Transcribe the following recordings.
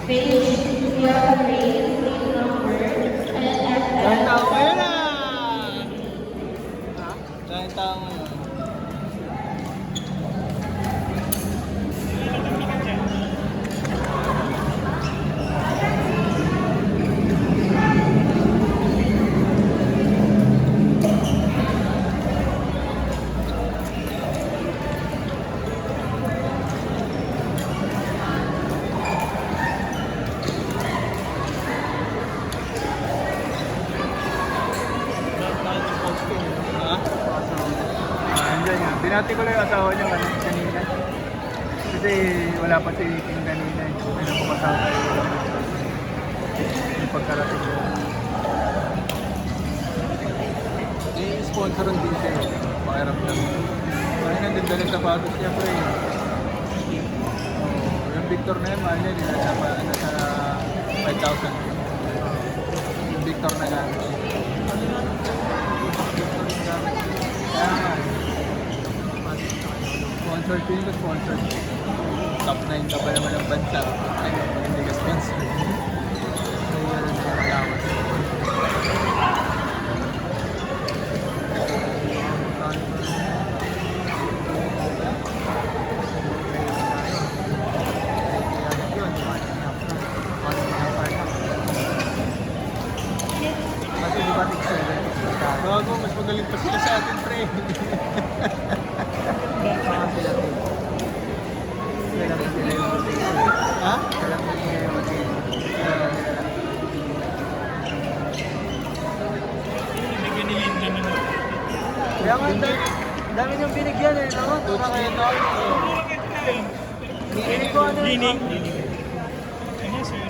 Page, your name, please number, Dahil and tao ngayon ah! Dahil tao ngayon. Ha? Andyan yan. Binati ko lang yung asawa niya kanina. Kasi wala pa si King kanina. May napapasawa tayo. Yung pagkarating ko. May sponsoran din siya eh. Pakiramdam. Kaya nandun dala sa sapatos niya pre. Yung Victor na yun, mahal niya. Nasa 5,000. Yung Victor na gamit. Sponsor ko yun, sponsor. Top 9 ka pa naman ng bansa. Ay, hindi ka sponsor. So, yun ang nakalawas. Kasi di ba tig 7? Bago, mas magaling pa sila sa atin, pre. Saka sila tig. Sila tig sila yung rotation. Ha? Sila tig sila yung rotation. Bigyan ni Linda na mo. Kaya nga, dami niyong binigyan eh, no? Coach na yun, no? Hindi ko ano Lining. Ano, sir?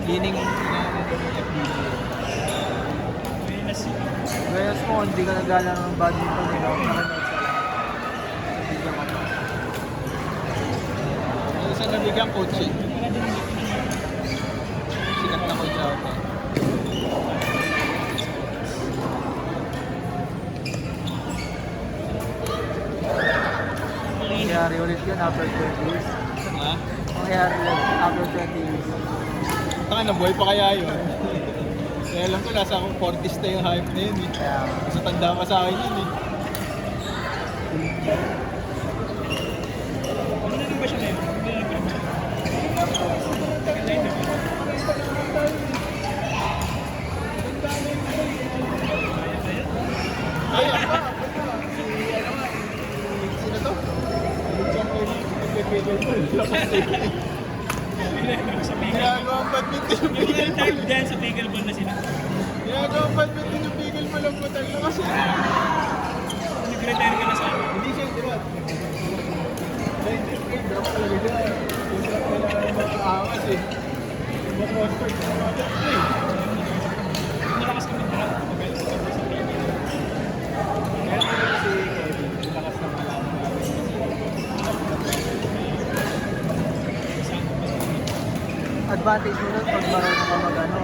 Lining na FBB. May nasi. Gayas mo, hindi ka nagala ng badminton eh, no? Naka-next ka lang. Bigyan ka pa. Yung isa nabigyan coach eh. Sikat na coach ako. Mangyayari ulit yun after 20 years. Ha? Mangyayari ulit after 20 years. Taka na, buhay pa kaya yun? Kaya alam ko, nasa akong 40s na yung hype na yun eh. Kaya, Mas tanda pa sa akin yun eh. Ano na ba siya na yun? Hindi na ba? Tagal na yun, diba? Ay, ako. Sino to? Sa Pigel. Ginagawang badminton yung Yung bigel mga time dyan sa Pigel Ball na sila. Ginagawang badminton yung bigel mo lang butal na kasi. Nag-retire ka na sa akin. Hindi siya drop. Hindi drop talaga siya. Yung drop na lang makaangas eh. Yung mag-monster sa mga drop eh. Malakas ka mag-drop. Mabait ka sa Pigel. Kaya ako kasi Kevin, yung lakas ng malaman. advantage mo nun pag marunong ka mag ano,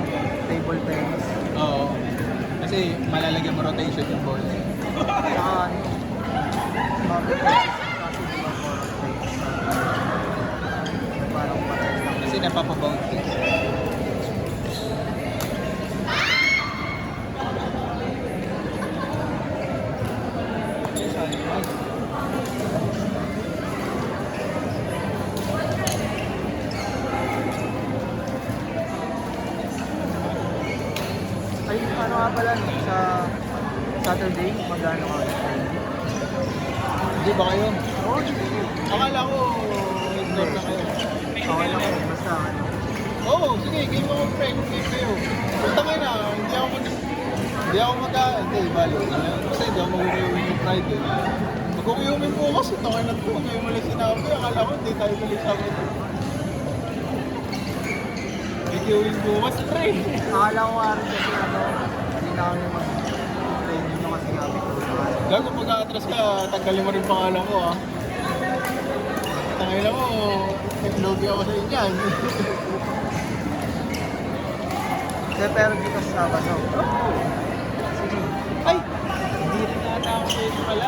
table tennis. Oo. Kasi malalagyan mo rotation yung ball. Saka ano, public tennis kasi di ba foreign tennis. Parang patay lang. Kasi napapabounce eh. Ay, ano nga pala, sa Saturday, magano ka? Hindi ba kayo? Oo, sige. Akala ko ignore na kayo. Okay lang yun, basta ano. Oo, sige, game mo pre, game kayo. Punta kayo na, hindi, bali. Kasi hindi ako mag-uwiwin yung Friday. Mag-uwiwin po kasi, takay na po. Ngayon mo lang sinabi, akala ko hindi tayo balik sa akin. Mag-uwiwin bukas, pre. Akala ko nga rin kasi ano, hindi na kami mag-training nyo kasi nga ko. Gago, pag atras ka, tanggalin mo rin pangalan ko, ha. Tangay na mo, nag-lobby ako sa inyan. Pero dito sa Sabado. Sige. Ay! Hindi rin ata ako sa ito pala.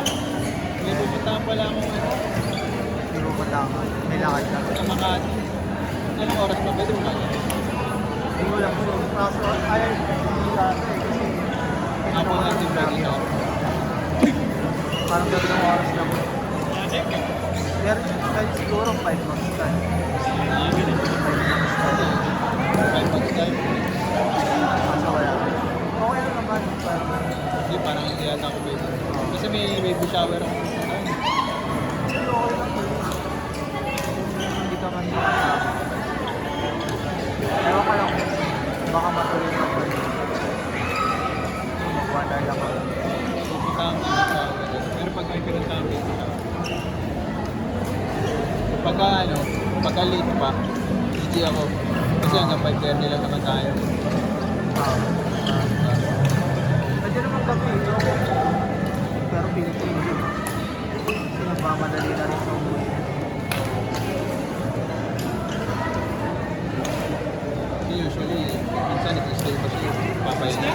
May pupuntahan pala akong ano, Hindi mo ba tama? May lakad ka. sa Makati. Anong oras pa? Pwede mo kaya? Hindi ko lang po. Kaso, ayaw hindi lahat eh. Kasi, Ako natin pwede na. parang 3 oras lang. Pero kahit siguro 5 months time. 5 months time. Kaso wala. Okay lang naman. Hindi, parang hindi yata ako pwede. Kasi may baby shower ako. Pero okay lang po. Hindi ka man nakasama. Ewan ka lang kung baka matuloy ka pa rin. Magwala lang ako. Pupunta ang baby shower. Pero pag may pinunta ang baby shower. Pagka late pa, GG ako. Kasi hanggang 5:30 lang naman tayo. Pwede naman kami. Pero pilit ko yun. Kasi nagmamadali na rin sa umuwi. Usually, minsan nag-stay pa siya. Papayin na.